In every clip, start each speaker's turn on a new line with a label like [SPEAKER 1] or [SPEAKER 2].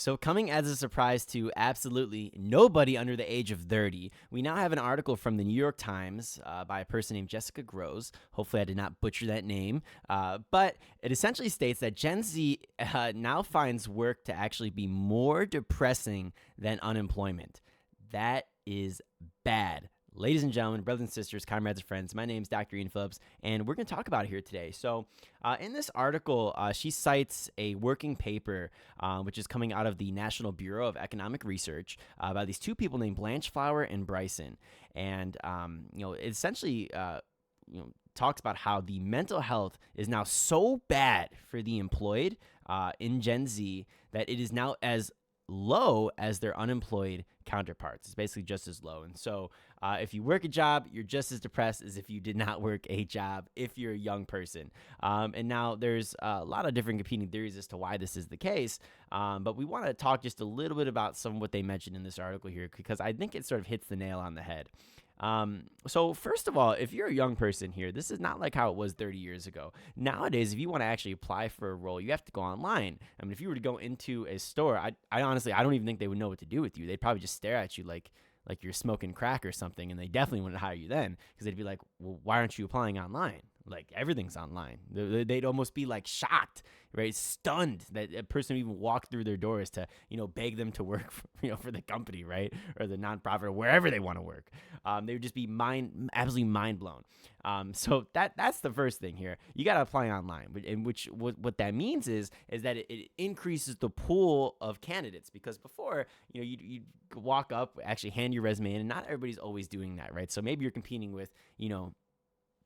[SPEAKER 1] So, coming as a surprise to absolutely nobody under the age of 30, we now have an article from the New York Times by a person named Jessica GROSE. Hopefully, I did not butcher that name. But it essentially states that Gen Z now finds work to actually be more depressing than unemployment. That is bad. Ladies and gentlemen, brothers and sisters, comrades and friends, my name is Dr. Ian Phillips, and we're going to talk about it here today. So in this article, she cites a working paper, which is coming out of the National Bureau of Economic Research by these two people named Blanchflower and Bryson. And, it essentially, talks about how the mental health is now so bad for the employed in Gen Z that it is now as low as their unemployed counterparts. It's basically just as low. And so if you work a job, you're just as depressed as if you did not work a job if you're a young person. And now there's a lot of different competing theories as to why this is the case. But we want to talk just a little bit about some of what they mentioned in this article here, because I think it sort of hits the nail on the head. So first of all, if you're a young person here, this is not like how it was 30 years ago. Nowadays, if you want to actually apply for a role, you have to go online. I mean, if you were to go into a store, I honestly, I don't even think they would know what to do with you. They'd probably just stare at you like you're smoking crack or something, and they definitely wouldn't hire you then, because they'd be like, well, why aren't you applying online? Like, everything's online. They'd almost be like shocked, right? Stunned that a person would even walk through their doors to, beg them to work for the company, right? Or the nonprofit, or wherever they want to work. They would just be absolutely mind blown. So that's the first thing here. You got to apply online, and what that means is that it increases the pool of candidates, because before, you'd walk up, actually hand your resume in, and not everybody's always doing that, right? So maybe you're competing with,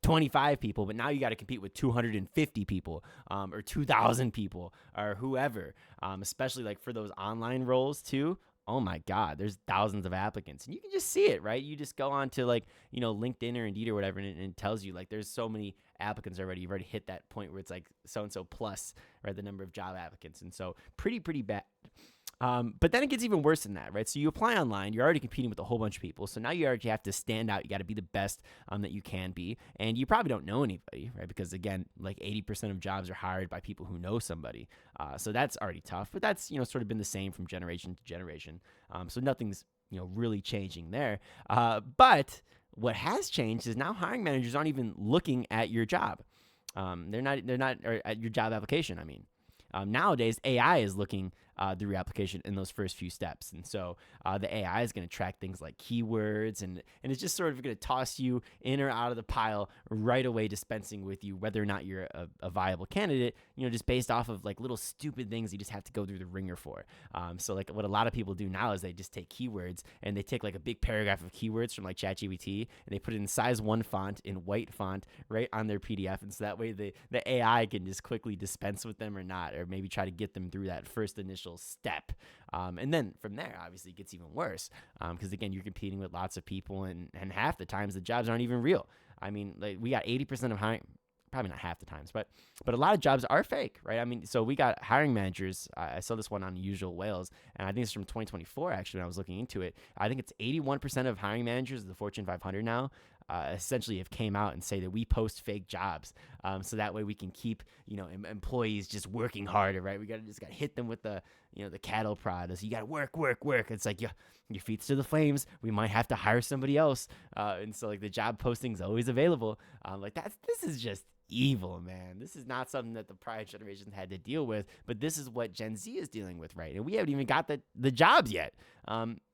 [SPEAKER 1] 25 people, but now you got to compete with 250 people, or 2,000 people, or whoever, especially like for those online roles too. Oh my God, there's thousands of applicants, and you can just see it, right? You just go on to LinkedIn or Indeed or whatever, and it tells you like there's so many applicants already. You've already hit that point where it's like so-and-so plus, right? The number of job applicants. And so pretty bad. But then it gets even worse than that, right? So you apply online, you're already competing with a whole bunch of people. So now you already have to stand out. You got to be the best that you can be. And you probably don't know anybody, right? Because again, like 80% of jobs are hired by people who know somebody. So that's already tough, but that's, sort of been the same from generation to generation. So nothing's, really changing there. But what has changed is now hiring managers aren't even looking at your job. They're not or at your job application. I mean, nowadays AI is looking through your application in those first few steps. And so the AI is going to track things like keywords, and it's just sort of going to toss you in or out of the pile right away, dispensing with you whether or not you're a viable candidate, just based off of like little stupid things you just have to go through the ringer for. So like what a lot of people do now is they just take keywords, and they take like a big paragraph of keywords from like ChatGPT, and they put it in size 1 font in white font right on their PDF. And so that way the AI can just quickly dispense with them or not, or maybe try to get them through that first initial step. And then from there, obviously, it gets even worse, because again, you're competing with lots of people, and half the times the jobs aren't even real. I mean, like we got 80% of hiring, probably not half the times, but a lot of jobs are fake, right? I mean, so we got hiring managers. I saw this one on Usual Whales, and I think it's from 2024, actually, when I was looking into it. I think it's 81% of hiring managers of the Fortune 500 now essentially have came out and say that we post fake jobs, so that way we can keep employees just working harder, right? We got to hit them with the the cattle prod. So you got to work. It's like your feet's to the flames. We might have to hire somebody else, and so like the job posting's always available. This is just evil, man. This is not something that the prior generations had to deal with, but this is what Gen Z is dealing with, right? And we haven't even got the jobs yet.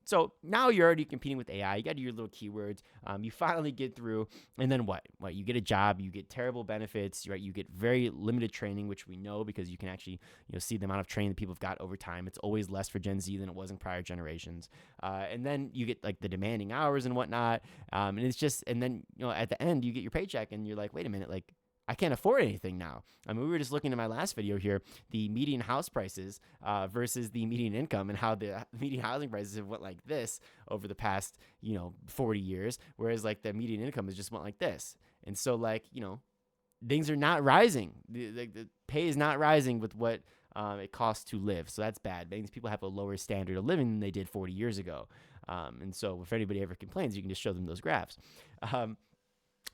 [SPEAKER 1] So now you're already competing with AI. You got to do your little keywords. You finally get through, and then what? You get a job. You get terrible benefits, right? You get very limited training, which we know because you can actually see the amount of training that people have got over time. It's always less for Gen Z than it was in prior generations. And then you get like the demanding hours and whatnot. And it's just, and then at the end you get your paycheck, and you're like, wait a minute, like I can't afford anything now. I mean, we were just looking at my last video here, the median house prices versus the median income, and how the median housing prices have went like this over the past, 40 years, whereas like the median income has just went like this. And so like, things are not rising. The pay is not rising with what it costs to live. So that's bad. It means people have a lower standard of living than they did 40 years ago. And so if anybody ever complains, you can just show them those graphs.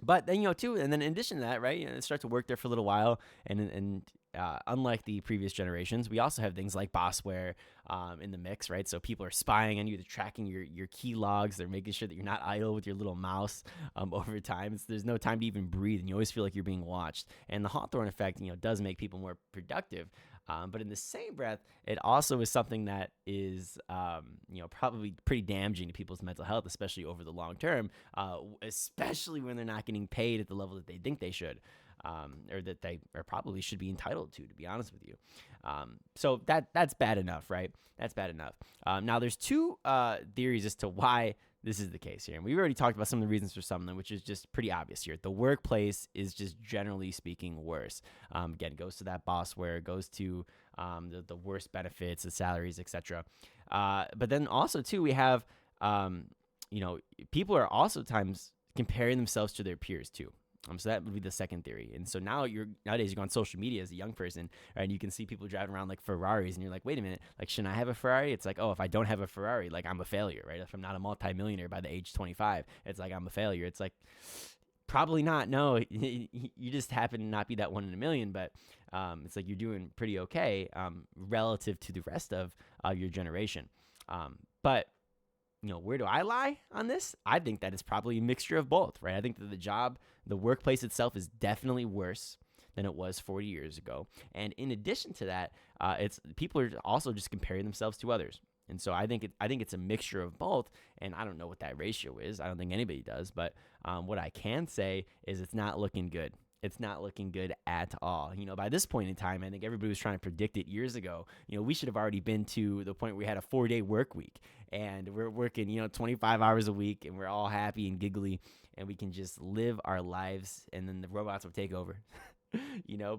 [SPEAKER 1] But then, too, and then in addition to that, right, start to work there for a little while, and unlike the previous generations, we also have things like bossware in the mix, right? So people are spying on you, they're tracking your key logs, they're making sure that you're not idle with your little mouse over time. There's no time to even breathe, and you always feel like you're being watched. And the Hawthorne effect, does make people more productive. But in the same breath, it also is something that is, probably pretty damaging to people's mental health, especially over the long term, especially when they're not getting paid at the level that they think they should, or that they or probably should be entitled to be honest with you. So that's bad enough, right? That's bad enough. Now, there's two theories as to why this is the case here. And we've already talked about some of the reasons for some of them, which is just pretty obvious here. The workplace is just generally speaking worse. Again, it goes to that boss where it goes to the worst benefits, the salaries, etc. But then also, too, we have, people are also times comparing themselves to their peers, too. So that would be the second theory. And so nowadays you go on social media as a young person, right, and you can see people driving around like Ferraris, and you're like, wait a minute, like, shouldn't I have a Ferrari? It's like, oh, if I don't have a Ferrari, like, I'm a failure, right? If I'm not a multimillionaire by the age 25, it's like I'm a failure. It's like, probably not. No, you just happen to not be that one in a million, but it's like you're doing pretty okay relative to the rest of your generation. But where do I lie on this? I think that it's probably a mixture of both, right? I think that the workplace itself is definitely worse than it was 40 years ago. And in addition to that, people are also just comparing themselves to others. And so I think it's a mixture of both, and I don't know what that ratio is. I don't think anybody does, but what I can say is it's not looking good. It's not looking good at all. By this point in time, I think everybody was trying to predict it years ago. We should have already been to the point where we had a 4-day work week, and we're working, 25 hours a week, and we're all happy and giggly, and we can just live our lives, and then the robots will take over.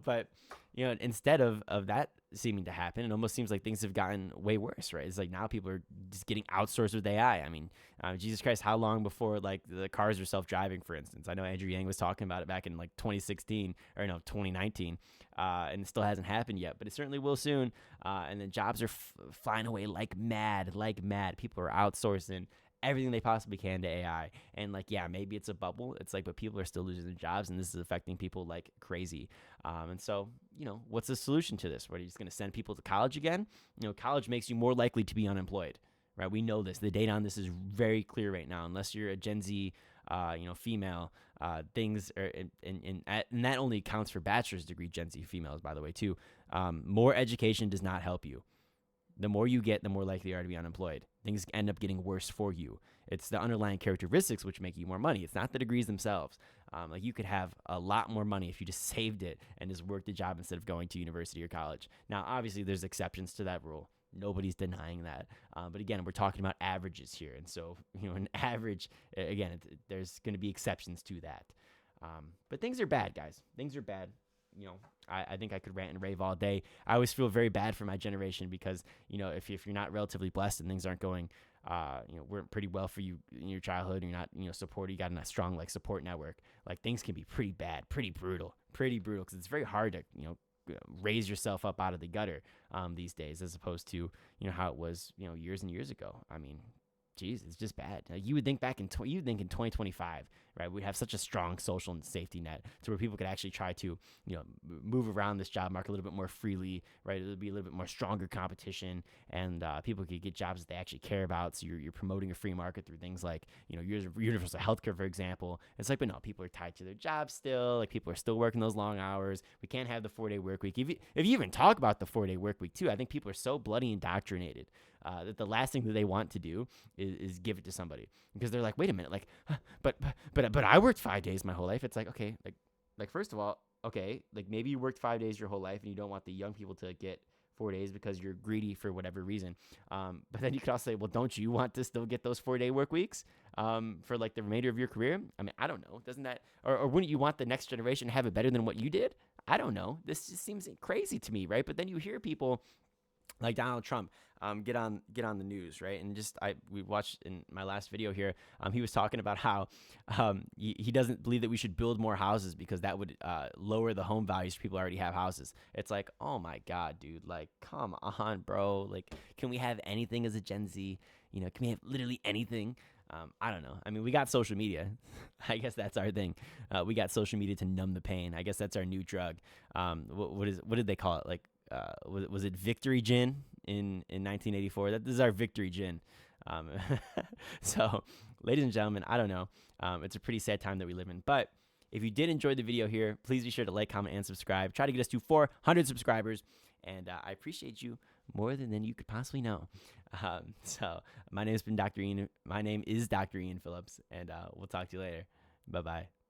[SPEAKER 1] But instead of that seeming to happen, it almost seems like things have gotten way worse, right? It's like now people are just getting outsourced with AI. I mean, Jesus Christ, how long before like the cars are self-driving, for instance? I know Andrew Yang was talking about it back in like 2016 or no 2019, and it still hasn't happened yet, but it certainly will soon. And then jobs are flying away like mad. People are outsourcing everything they possibly can to AI. And like, yeah, maybe it's a bubble. It's like, but people are still losing their jobs, and this is affecting people like crazy. And so, what's the solution to this? What, are you just going to send people to college again? College makes you more likely to be unemployed, right? We know this. The data on this is very clear right now. Unless you're a Gen Z, female, things are, and that only accounts for bachelor's degree Gen Z females, by the way, too. More education does not help you. The more you get, the more likely you are to be unemployed. Things end up getting worse for you. It's the underlying characteristics which make you more money. It's not the degrees themselves. Like, you could have a lot more money if you just saved it and just worked a job instead of going to university or college. Now, obviously, there's exceptions to that rule. Nobody's denying that. But again, we're talking about averages here. And so, an average, again, there's going to be exceptions to that. But things are bad, guys. Things are bad. I think I could rant and rave all day. I always feel very bad for my generation because, if you're not relatively blessed and things aren't going, weren't pretty well for you in your childhood, and you're not, supported, you got a strong, like, support network, like, things can be pretty bad, pretty brutal, because it's very hard to, raise yourself up out of the gutter these days, as opposed to, how it was, years and years ago. I mean, geez, it's just bad. You would think in 2025, right, we'd have such a strong social and safety net to where people could actually try to, move around this job market a little bit more freely, right? It would be a little bit more stronger competition, and people could get jobs that they actually care about. So you're promoting a free market through things like, universal healthcare, for example. It's like, but no, people are tied to their jobs still. Like, people are still working those long hours. We can't have the 4-day work week. If you even talk about the 4-day work week too, I think people are so bloody indoctrinated that the last thing that they want to do is give it to somebody, because they're like, wait a minute, like, but I worked 5 days my whole life. It's like, okay, like first of all, okay, like, maybe you worked 5 days your whole life and you don't want the young people to get 4 days because you're greedy for whatever reason. But then you could also say, well, don't you want to still get those 4-day work weeks for like the remainder of your career? I mean, I don't know. Doesn't that, or wouldn't you want the next generation to have it better than what you did? I don't know. This just seems crazy to me, right? But then you hear people like Donald Trump get on the news, right? And we watched in my last video here, he was talking about how he doesn't believe that we should build more houses because that would lower the home values for people who already have houses. It's like, oh my God, dude, like, come on, bro. Like, can we have anything as a Gen Z? Can we have literally anything? I don't know. I mean, we got social media. I guess that's our thing. We got social media to numb the pain. I guess that's our new drug. What did they call it? Like, was it Victory Gin in 1984? This is our Victory Gin. So, ladies and gentlemen, I don't know. It's a pretty sad time that we live in. But if you did enjoy the video here, please be sure to like, comment, and subscribe. Try to get us to 400 subscribers. And I appreciate you more than you could possibly know. So my name has been Dr. Ian. My name is Dr. Ian Phillips, and we'll talk to you later. Bye-bye.